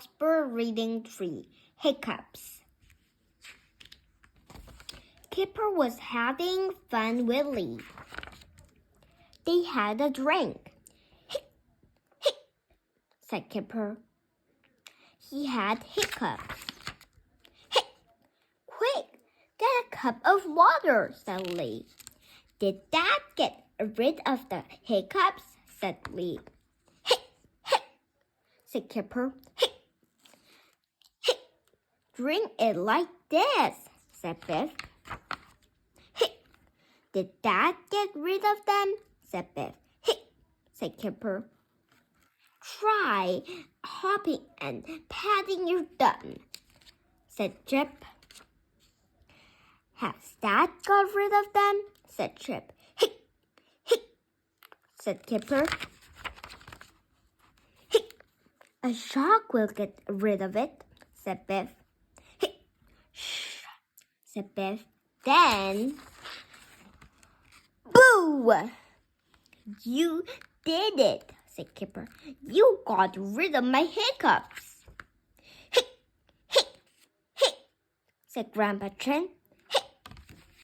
Oxford Reading Tree, Hiccups. Kipper was having fun with Lee. They had a drink. Hic, hic, said Kipper. He had hiccups. Hic, quick, get a cup of water, said Lee. Did that get rid of the hiccups? Said Lee. Hic, hic, said Kipper. Hic, hic, drink it like this, said Biff. Hic, did that get rid of them? Said Biff. Hic, said Kipper. Try hopping and patting your thumb, said Chip. Has that got rid of them? Said Chip. Hic, hic, said Kipper. Hic, a shark will get rid of it, said Biff. Hic, shh, said Biff. Then, boo! You did it, said Kipper. You got rid of my hiccups. Hic, hic, hic, said Grandpa Chen.